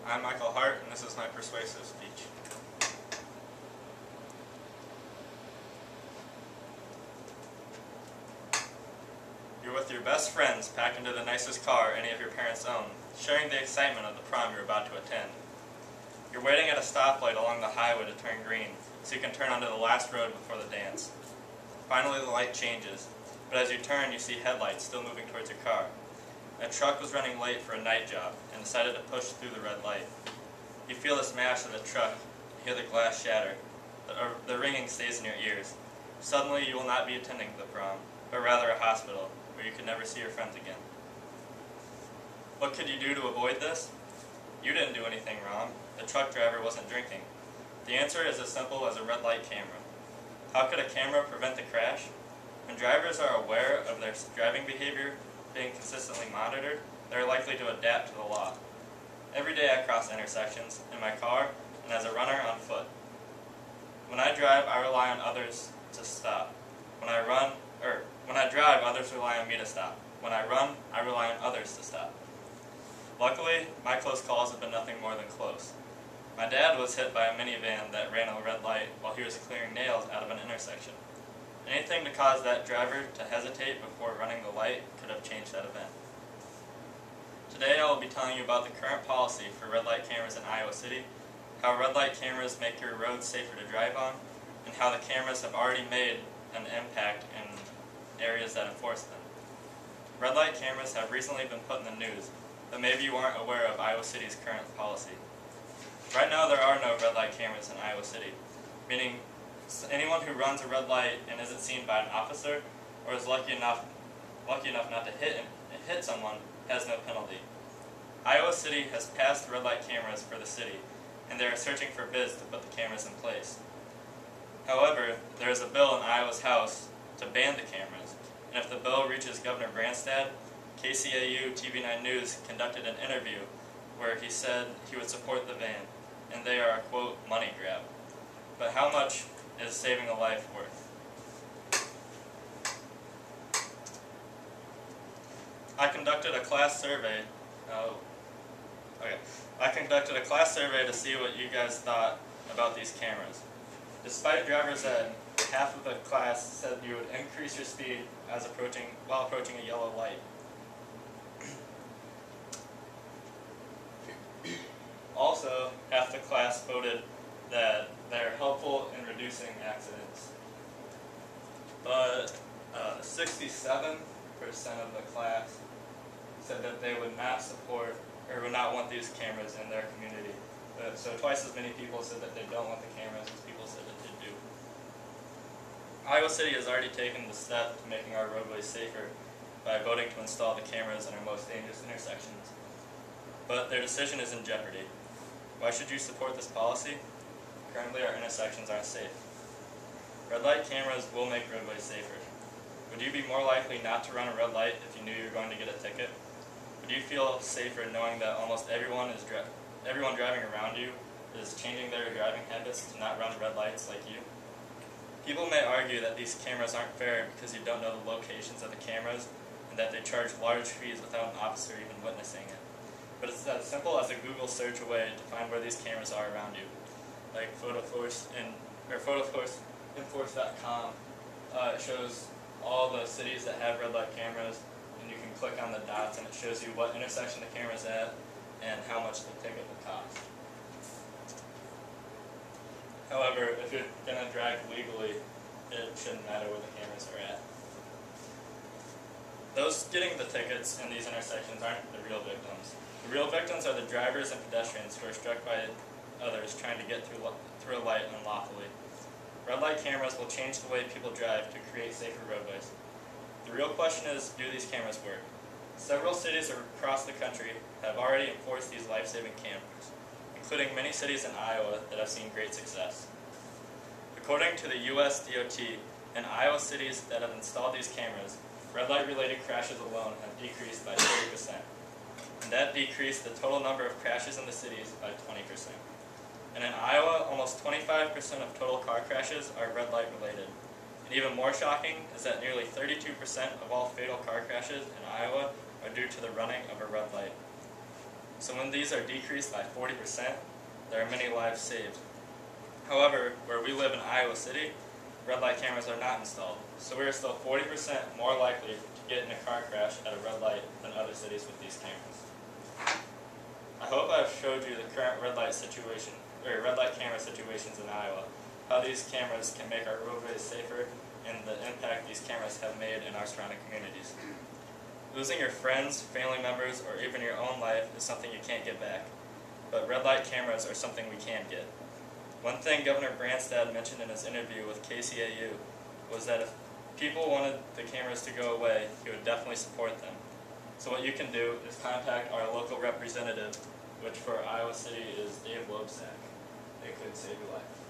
I'm Michael Hart, and this is my persuasive speech. You're with your best friends, packed into the nicest car any of your parents own, sharing the excitement of the prom you're about to attend. You're waiting at a stoplight along the highway to turn green, so you can turn onto the last road before the dance. Finally, the light changes, but as you turn, you see headlights still moving towards your car. A truck was running late for a night job and decided to push through the red light. You feel the smash of the truck, hear the glass shatter. The ringing stays in your ears. Suddenly, you will not be attending the prom, but rather a hospital, where you could never see your friends again. What could you do to avoid this? You didn't do anything wrong. The truck driver wasn't drinking. The answer is as simple as a red light camera. How could a camera prevent the crash? When drivers are aware of their driving behavior being consistently monitored, they are likely to adapt to the law. Every day I cross intersections, in my car, and as a runner on foot. When I drive, I rely on others to stop. When I drive, others rely on me to stop. When I run, I rely on others to stop. Luckily, my close calls have been nothing more than close. My dad was hit by a minivan that ran a red light while he was clearing nails out of an intersection. Anything to cause that driver to hesitate before running the light could have changed that event. Today I will be telling you about the current policy for red light cameras in Iowa City, how red light cameras make your roads safer to drive on, and how the cameras have already made an impact in areas that enforce them. Red light cameras have recently been put in the news, but maybe you aren't aware of Iowa City's current policy. Right now there are no red light cameras in Iowa City, meaning anyone who runs a red light and isn't seen by an officer, or is lucky enough not to hit someone, has no penalty. Iowa City has passed red light cameras for the city, and they are searching for bids to put the cameras in place. However, there is a bill in Iowa's House to ban the cameras, and if the bill reaches Governor Branstad, KCAU TV9 News conducted an interview where he said he would support the ban, and they are a, quote, money grab. But how much is saving a life worth? I conducted a class survey to see what you guys thought about these cameras. Despite drivers at half of the class said you would increase your speed while approaching a yellow light. Also, half the class voted that they're helpful in reducing accidents. But 67% of the class said that they would not support or would not want these cameras in their community. So twice as many people said that they don't want the cameras as people said that they do. Iowa City has already taken the step to making our roadways safer by voting to install the cameras in our most dangerous intersections. But their decision is in jeopardy. Why should you support this policy? Currently our intersections aren't safe. Red light cameras will make roadways safer. Would you be more likely not to run a red light if you knew you were going to get a ticket? Would you feel safer knowing that almost everyone driving around you is changing their driving habits to not run red lights like you? People may argue that these cameras aren't fair because you don't know the locations of the cameras and that they charge large fees without an officer even witnessing it. But it's as simple as a Google search away to find where these cameras are around you. Like photoforce.com shows all the cities that have red light cameras, and you can click on the dots and it shows you what intersection the camera's at and how much the ticket will cost. However, if you're going to drive legally, it shouldn't matter where the cameras are at. Those getting the tickets in these intersections aren't the real victims. The real victims are the drivers and pedestrians who are struck by others trying to get through a light unlawfully. Red light cameras will change the way people drive to create safer roadways. The real question is, do these cameras work? Several cities across the country have already enforced these life-saving cameras, including many cities in Iowa that have seen great success. According to the US DOT, in Iowa cities that have installed these cameras, red light-related crashes alone have decreased by 30%. And that decreased the total number of crashes in the cities by 20%. And in Iowa, almost 25% of total car crashes are red light related. And even more shocking is that nearly 32% of all fatal car crashes in Iowa are due to the running of a red light. So when these are decreased by 40%, there are many lives saved. However, where we live in Iowa City, red light cameras are not installed, so we are still 40% more likely to get in a car crash at a red light than other cities with these cameras. I hope I've showed you the current red light camera situations in Iowa, how these cameras can make our roadways safer, and the impact these cameras have made in our surrounding communities. Losing your friends, family members, or even your own life is something you can't get back, but red light cameras are something we can get. One thing Governor Branstad mentioned in his interview with KCAU was that if people wanted the cameras to go away, he would definitely support them. So what you can do is contact our local representative, which for Iowa City is Dave Loebsack. They could save your life.